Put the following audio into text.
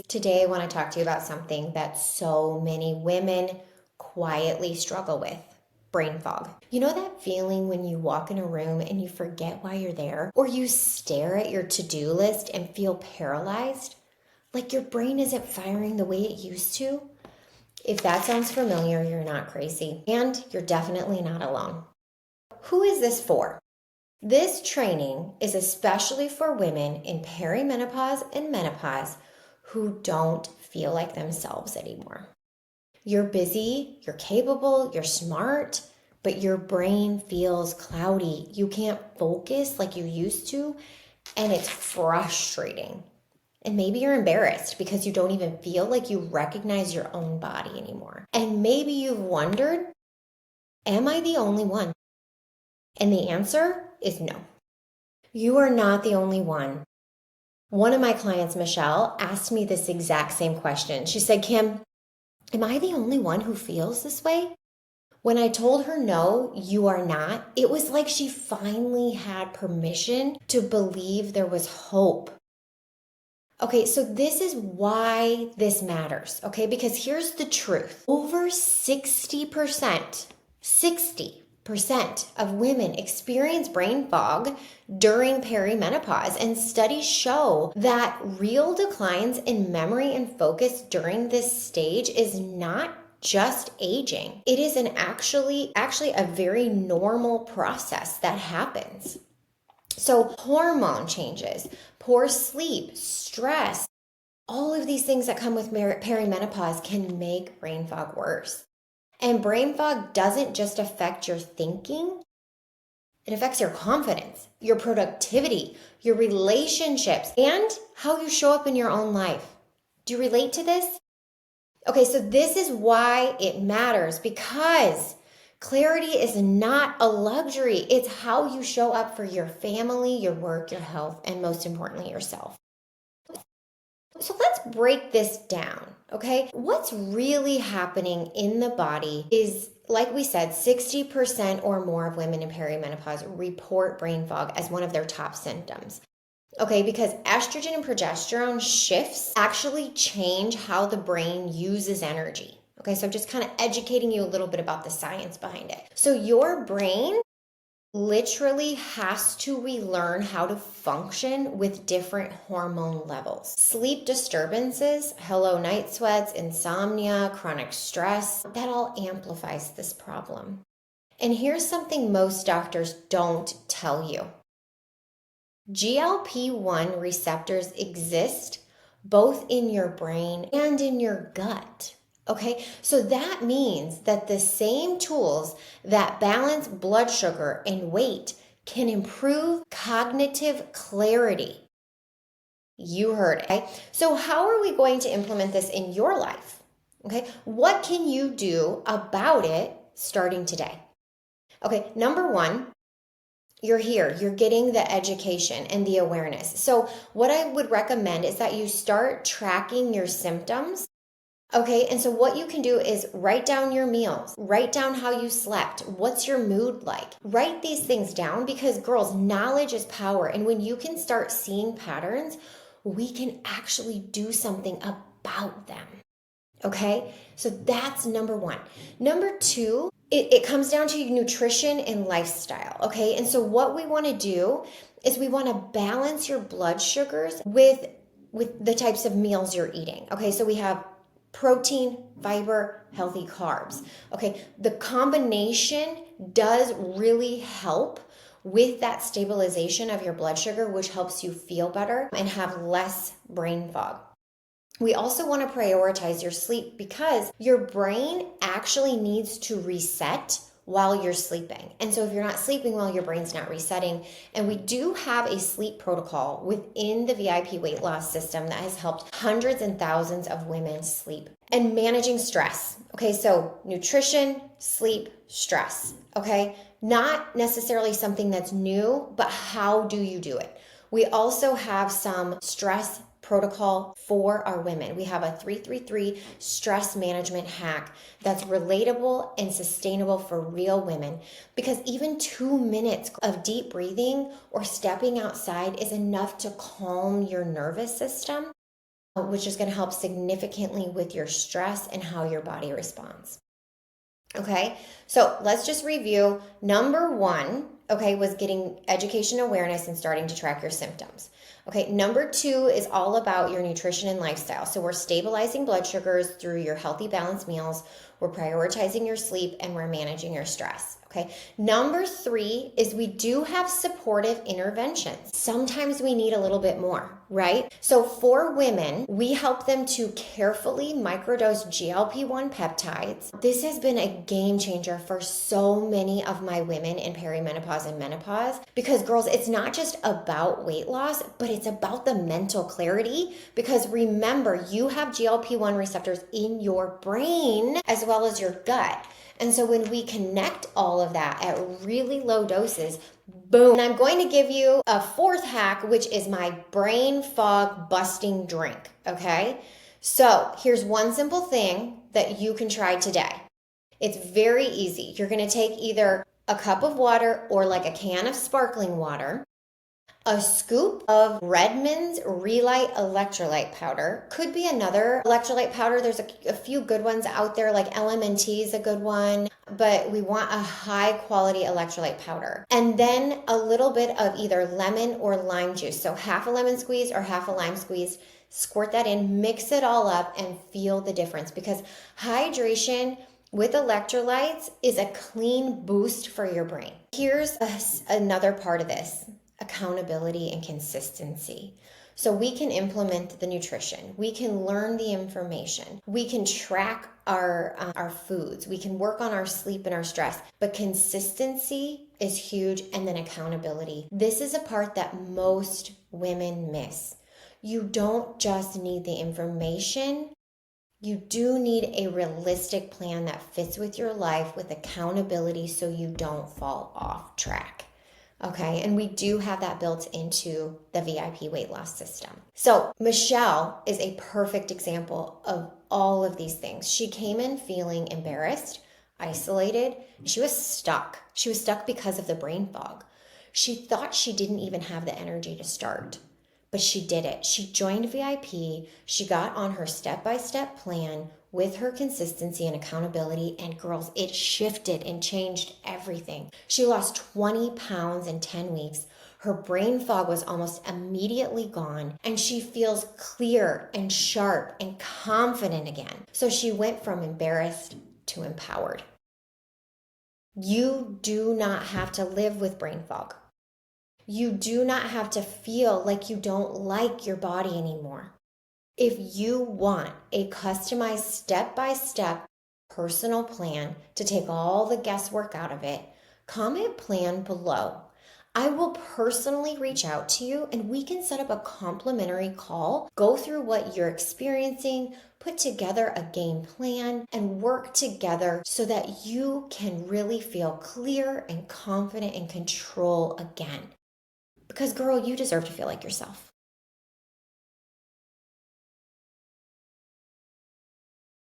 Today, I want to talk to you about something that so many women quietly struggle with: brain fog. You know that feeling when you walk in a room and you forget why you're there? Or you stare at your to do list and feel paralyzed? Like your brain isn't firing the way it used to? If that sounds familiar, you're not crazy. And you're definitely not alone. Who is this for? This training is especially for women in perimenopause and menopause who don't feel like themselves anymore. You're busy, you're capable, you're smart, but your brain feels cloudy. You can't focus like you used to, and it's frustrating. And maybe you're embarrassed because you don't even feel like you recognize your own body anymore. And maybe you've wondered, am I the only one? And the answer is no. You are not the only one. One of my clients, Michelle, asked me this exact same question. She said, Kim, am I the only one who feels this way? When I told her, no, you are not, it was like she finally had permission to believe there was hope. Okay, so this is why this matters, okay? Because here's the truth. Over 60% of women experience brain fog during perimenopause, and studies show that real declines in memory and focus during this stage is not just aging. It is actually a very normal process that happens. So hormone changes, poor sleep, stress, all of these things that come with perimenopause can make brain fog worse. And brain fog doesn't just affect your thinking, it affects your confidence, your productivity, your relationships, and how you show up in your own life. Do you relate to this? Okay, so this is why it matters, because clarity is not a luxury. It's how you show up for your family, your work, your health, and most importantly, yourself. So let's break this down, okay? What's really happening in the body is, like we said, 60% or more of women in perimenopause report brain fog as one of their top symptoms. Okay, because estrogen and progesterone shifts actually change how the brain uses energy. Okay, so I'm just kind of educating you a little bit about the science behind it. So your brain literally has to relearn how to function with different hormone levels. Sleep disturbances, hello night sweats, insomnia, chronic stress, that all amplifies this problem. And here's something most doctors don't tell you. GLP-1 receptors exist both in your brain and in your gut. Okay, so that means that the same tools that balance blood sugar and weight can improve cognitive clarity. You heard it. Okay? So how are we going to implement this in your life? Okay, what can you do about it starting today? Okay, number one, you're here, you're getting the education and the awareness. So what I would recommend is that you start tracking your symptoms. Okay, and so what you can do is write down your meals, write down how you slept, what's your mood like. Write these things down, because girls, knowledge is power. And when you can start seeing patterns, we can actually do something about them. Okay, so that's number one. Number two, it comes down to nutrition and lifestyle. Okay, and so what we want to do is we want to balance your blood sugars with the types of meals you're eating. Okay, so we have protein, fiber, healthy carbs. Okay, the combination does really help with that stabilization of your blood sugar, which helps you feel better and have less brain fog. We also want to prioritize your sleep, because your brain actually needs to reset while you're sleeping. And so if you're not sleeping well, your brain's not resetting. And we do have a sleep protocol within the VIP weight loss system that has helped hundreds and thousands of women sleep. And managing stress. Okay, so nutrition, sleep, stress. Okay, not necessarily something that's new, but how do you do it? We also have some stress protocol for our women. We have a 333 stress management hack that's relatable and sustainable for real women, because even 2 minutes of deep breathing or stepping outside is enough to calm your nervous system which is going to help significantly with your stress and how your body responds. Okay, so let's just review. Number one, okay, was getting education awareness and starting to track your symptoms. Okay, number two is all about your nutrition and lifestyle. So we're stabilizing blood sugars through your healthy, balanced meals. We're prioritizing your sleep and we're managing your stress. Okay, number three is we do have supportive interventions. Sometimes we need a little bit more, right? So for women, we help them to carefully microdose GLP-1 peptides. This has been a game changer for so many of my women in perimenopause and menopause because, girls, it's not just about weight loss, but it's about the mental clarity. Because remember, you have GLP-1 receptors in your brain as well as your gut. And so when we connect all of that at really low doses, boom. And I'm going to give you a fourth hack, which is my brain fog busting drink. Okay. So here's one simple thing that you can try today. It's very easy. You're going to take either a cup of water or like a can of sparkling water, a scoop of Redmond's Relight electrolyte powder. Could be another electrolyte powder. There's a few good ones out there, like LMNT is a good one, but we want a high quality electrolyte powder. And then a little bit of either lemon or lime juice. So half a lemon squeeze or half a lime squeeze. Squirt that in, mix it all up, and feel the difference, because hydration with electrolytes is a clean boost for your brain. Here's another part of this: accountability and consistency. So we can implement the nutrition, we can learn the information, we can track our foods, we can work on our sleep and our stress, but consistency is huge. And then accountability. This is a part that most women miss. You don't just need the information, you do need a realistic plan that fits with your life with accountability so you don't fall off track. Okay, and we do have that built into the VIP weight loss system. So Michelle is a perfect example of all of these things. She came in feeling embarrassed, isolated. She was stuck. She was stuck because of the brain fog. She thought she didn't even have the energy to start, but she did it. She joined VIP. She got on her step-by-step plan with her consistency and accountability, and girls, it shifted and changed everything. She lost 20 pounds in 10 weeks. Her brain fog was almost immediately gone, and she feels clear and sharp and confident again. So she went from embarrassed to empowered. You do not have to live with brain fog. You do not have to feel like you don't like your body anymore. If you want a customized step-by-step personal plan to take all the guesswork out of it, comment plan below. I will personally reach out to you and we can set up a complimentary call, go through what you're experiencing, put together a game plan, and work together so that you can really feel clear and confident and control again. Because, girl, you deserve to feel like yourself.